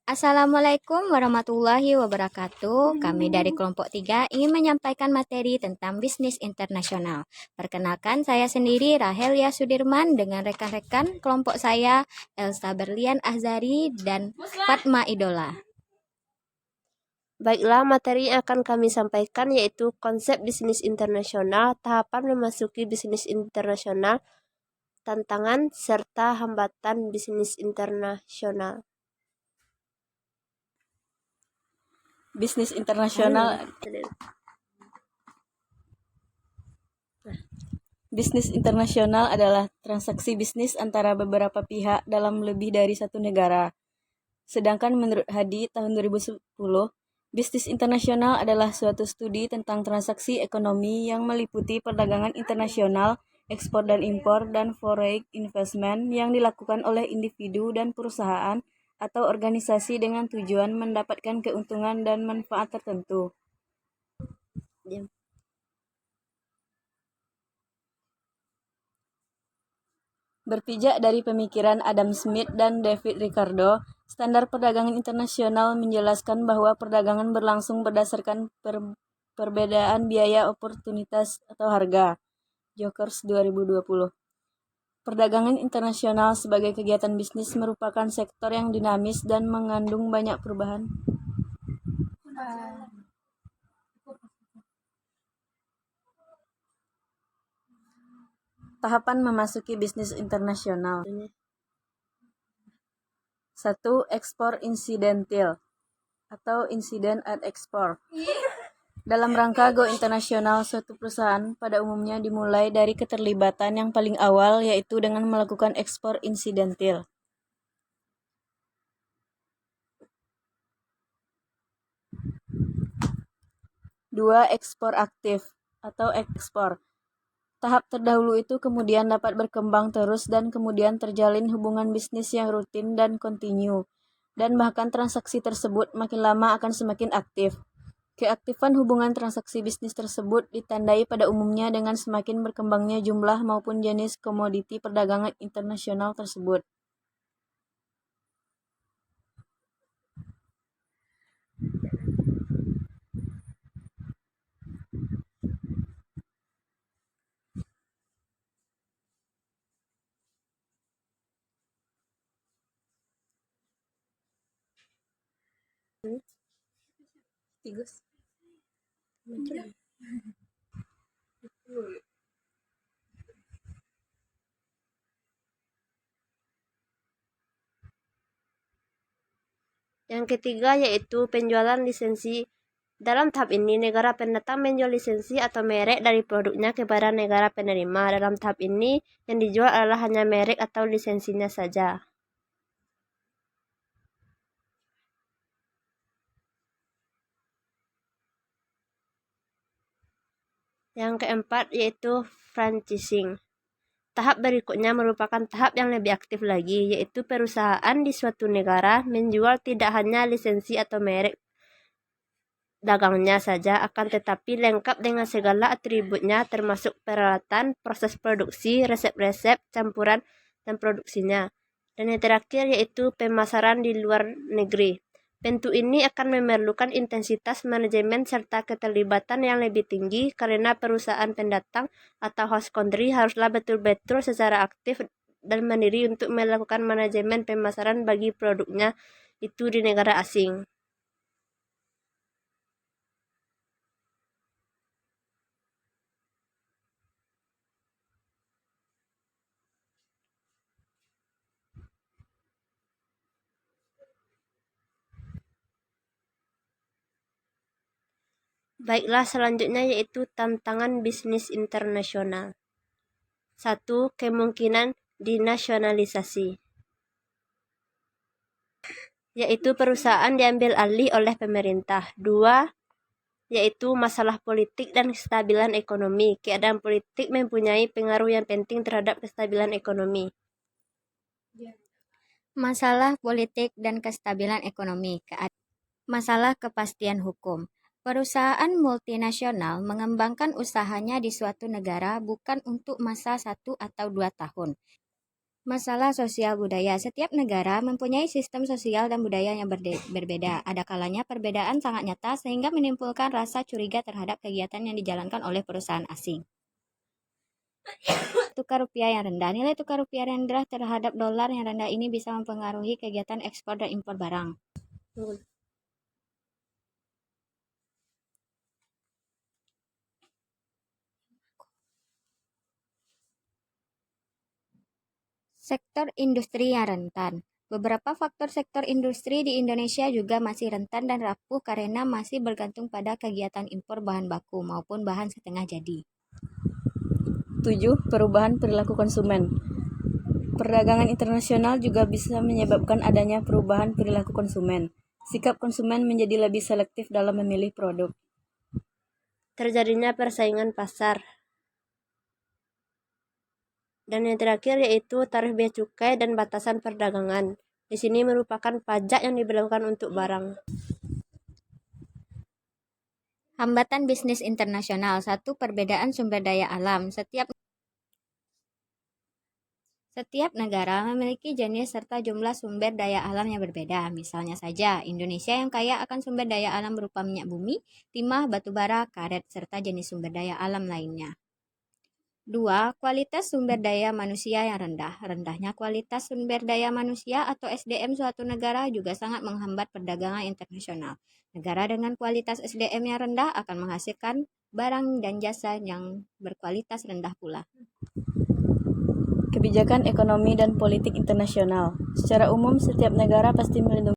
Assalamualaikum warahmatullahi wabarakatuh. Kami dari kelompok 3 ingin menyampaikan materi tentang bisnis internasional. Perkenalkan, saya sendiri Rahelia Sudirman dengan rekan-rekan kelompok saya Elsa Berlian Azhari dan Fatma Idola. Baiklah, materi yang akan kami sampaikan yaitu konsep bisnis internasional, tahapan memasuki bisnis internasional, tantangan serta hambatan bisnis internasional. Bisnis internasional. Bisnis internasional adalah transaksi bisnis antara beberapa pihak dalam lebih dari satu negara. Sedangkan menurut Hadi tahun 2010, bisnis internasional adalah suatu studi tentang transaksi ekonomi yang meliputi perdagangan internasional, ekspor dan impor, dan foreign investment yang dilakukan oleh individu dan perusahaan atau organisasi dengan tujuan mendapatkan keuntungan dan manfaat tertentu. Berpijak dari pemikiran Adam Smith dan David Ricardo, standar perdagangan internasional menjelaskan bahwa perdagangan berlangsung berdasarkan perbedaan biaya oportunitas atau harga. Jokers 2020. Perdagangan internasional sebagai kegiatan bisnis merupakan sektor yang dinamis dan mengandung banyak perubahan. Tahapan memasuki bisnis internasional. 1. Ekspor insidentil atau insiden at export. Dalam rangka go internasional, suatu perusahaan pada umumnya dimulai dari keterlibatan yang paling awal, yaitu dengan melakukan ekspor insidentil. 2. Ekspor aktif atau ekspor. Tahap terdahulu itu kemudian dapat berkembang terus dan kemudian terjalin hubungan bisnis yang rutin dan kontinu, dan bahkan transaksi tersebut makin lama akan semakin aktif. Keaktifan hubungan transaksi bisnis tersebut ditandai pada umumnya dengan semakin berkembangnya jumlah maupun jenis komoditi perdagangan internasional tersebut. Yang ketiga yaitu penjualan lisensi. Dalam tahap ini, negara pendatang menjual lisensi atau merek dari produknya kepada negara penerima. Dalam tahap ini, yang dijual adalah hanya merek atau lisensinya saja. Yang keempat yaitu franchising. Tahap berikutnya merupakan tahap yang lebih aktif lagi, yaitu perusahaan di suatu negara menjual tidak hanya lisensi atau merek dagangnya saja, akan tetapi lengkap dengan segala atributnya termasuk peralatan, proses produksi, resep-resep, campuran, dan produksinya. Dan yang terakhir yaitu pemasaran di luar negeri. Bentuk ini akan memerlukan intensitas manajemen serta keterlibatan yang lebih tinggi karena perusahaan pendatang atau host country haruslah betul-betul secara aktif dan mandiri untuk melakukan manajemen pemasaran bagi produknya itu di negara asing. Baiklah, selanjutnya yaitu tantangan bisnis internasional. 1. Kemungkinan dinasionalisasi, yaitu perusahaan diambil alih oleh pemerintah. 2. Yaitu masalah politik dan kestabilan ekonomi. Keadaan politik mempunyai pengaruh yang penting terhadap kestabilan ekonomi. Masalah politik dan kestabilan ekonomi. Masalah kepastian hukum. Perusahaan multinasional mengembangkan usahanya di suatu negara bukan untuk masa 1 atau 2 tahun. Masalah sosial budaya. Setiap negara mempunyai sistem sosial dan budaya yang berbeda. Ada kalanya perbedaan sangat nyata sehingga menimbulkan rasa curiga terhadap kegiatan yang dijalankan oleh perusahaan asing. Tukar rupiah yang rendah. Nilai tukar rupiah yang rendah terhadap dolar yang rendah ini bisa mempengaruhi kegiatan ekspor dan impor barang. Sektor industri yang rentan. Beberapa faktor sektor industri di Indonesia juga masih rentan dan rapuh karena masih bergantung pada kegiatan impor bahan baku maupun bahan setengah jadi. 7. Perubahan perilaku konsumen. Perdagangan internasional juga bisa menyebabkan adanya perubahan perilaku konsumen. Sikap konsumen menjadi lebih selektif dalam memilih produk. Terjadinya persaingan pasar. Dan yang terakhir yaitu tarif bea cukai dan batasan perdagangan. Di sini merupakan pajak yang diberlakukan untuk barang. Hambatan bisnis internasional. 1. Perbedaan sumber daya alam. Setiap negara memiliki jenis serta jumlah sumber daya alam yang berbeda. Misalnya saja, Indonesia yang kaya akan sumber daya alam berupa minyak bumi, timah, batu bara, karet, serta jenis sumber daya alam lainnya. 2. Kualitas sumber daya manusia yang rendah. Rendahnya kualitas sumber daya manusia atau SDM suatu negara juga sangat menghambat perdagangan internasional. Negara dengan kualitas SDM yang rendah akan menghasilkan barang dan jasa yang berkualitas rendah pula. Kebijakan ekonomi dan politik internasional. Secara umum, setiap negara pasti melindungi